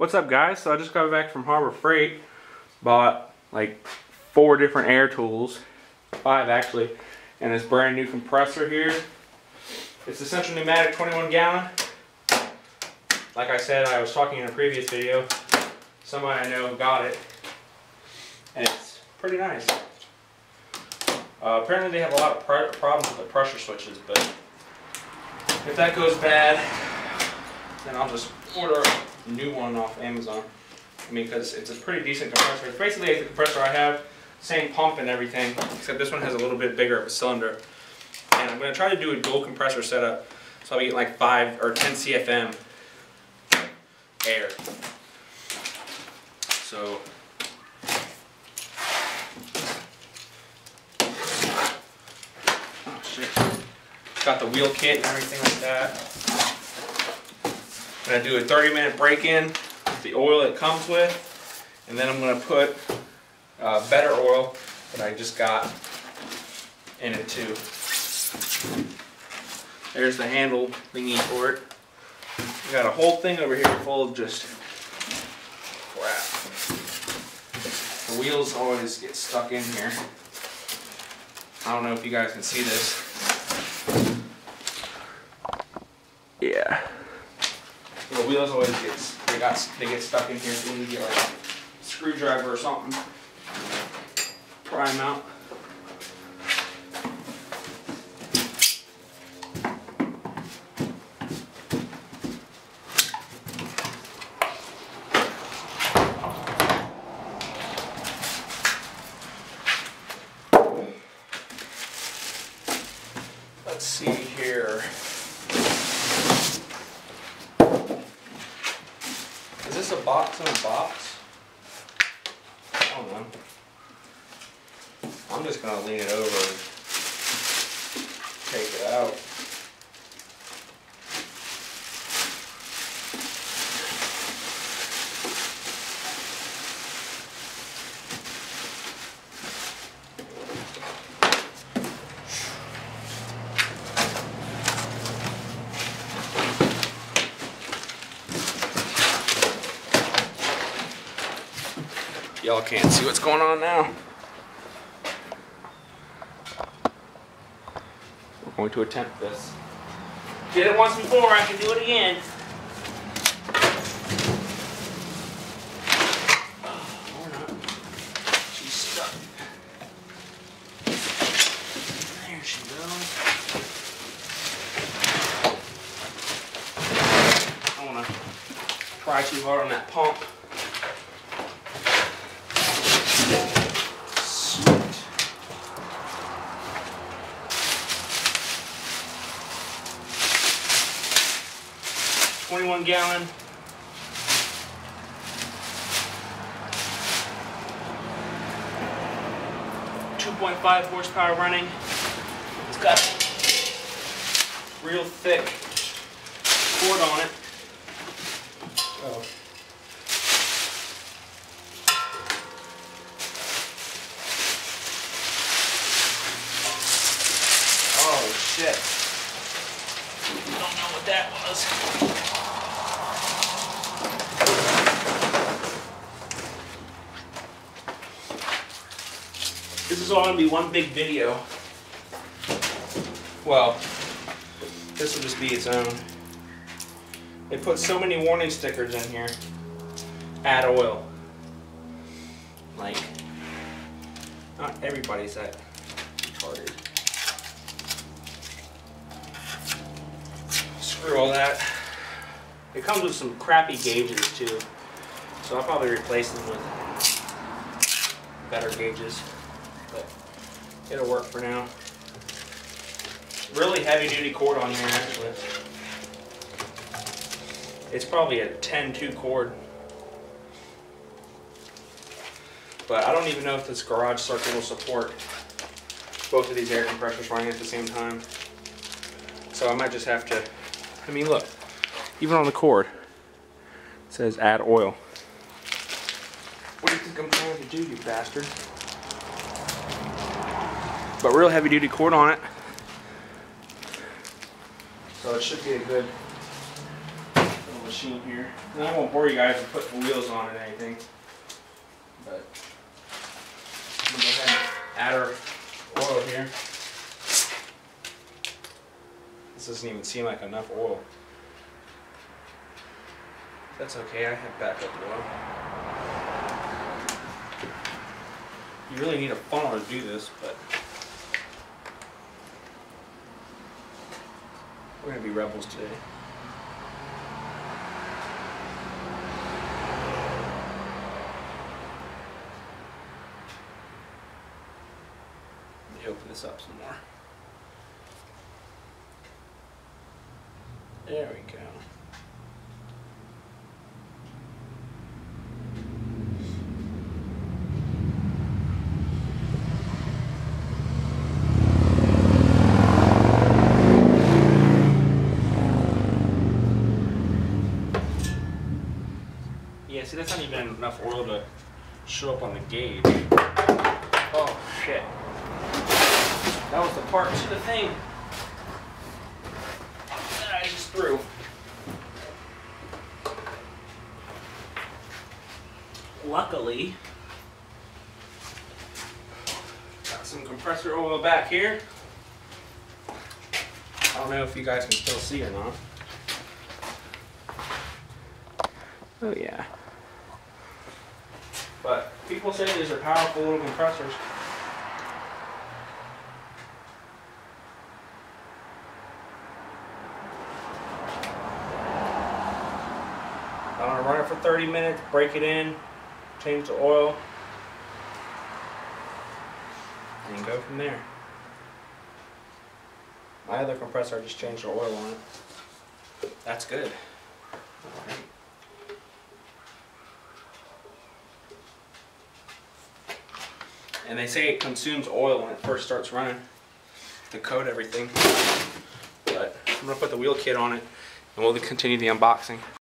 What's up, guys? So I just got back from Harbor Freight, bought like 4 different air tools, 5 actually, and this brand new compressor here. It's a Central Pneumatic 21 gallon. Like I said, I was talking in a previous video, somebody I know got it, and it's pretty nice. Apparently they have a lot of problems with the pressure switches, but if that goes bad, then I'll just order a new one off Amazon. I mean, because it's a pretty decent compressor. It's basically like the compressor I have, same pump and everything, except this one has a little bit bigger of a cylinder. And I'm going to try to do a dual compressor setup, so I'll be getting like 5 or 10 CFM air. So oh shit. Got the wheel kit and everything like that. I'm going to do a 30-minute break-in with the oil it comes with, and then I'm going to put better oil that I just got in it too. There's the handle thingy for it. We got a whole thing over here full of just crap. The wheels always get stuck in here. I don't know if you guys can see this. Yeah. The wheels always they get stuck in here, so you need to get like a screwdriver or something. Pry them out. Let's see here. Is this a box in a box? I don't know. I'm just going to lean it over and take it out. Y'all can't see what's going on now. We're going to attempt this. Did it once before, I can do it again. Oh, or not. She's stuck. There she goes. I don't want to try too hard on that pump. 21 gallon. .5 horsepower running. It's got real thick cord on it. Oh. Oh shit. Don't know what that was. This is all going to be one big video. Well, this will just be its own. They put so many warning stickers in here. Add oil. Like, not everybody's that retarded. Screw all that. It comes with some crappy gauges too, so I'll probably replace them with better gauges. But it'll work for now. Really heavy duty cord on here actually. It's probably a 10-2 cord. But I don't even know if this garage circuit will support both of these air compressors running at the same time. So I might just have to, I mean look, even on the cord it says add oil. What do you think I'm trying to do, you bastard? But real heavy duty cord on it. So it should be a good machine here. And I won't bore you guys with putting wheels on and anything. But I'm gonna go ahead and add our oil here. This doesn't even seem like enough oil. That's okay, I have backup oil. You really need a funnel to do this, but we're gonna be rebels today. Let me open this up some more. There we go. Yeah, see, that's not even enough oil to show up on the gauge. Oh, shit. That was the part to the thing that I just threw. Luckily, got some compressor oil back here. I don't know if you guys can still see or not. Oh yeah. But people say these are powerful little compressors. I'm gonna run it for 30 minutes, break it in, change the oil, and go from there. My other compressor, I just changed the oil on it. That's good. All right. And they say it consumes oil when it first starts running to coat everything. But I'm gonna put the wheel kit on it and we'll continue the unboxing.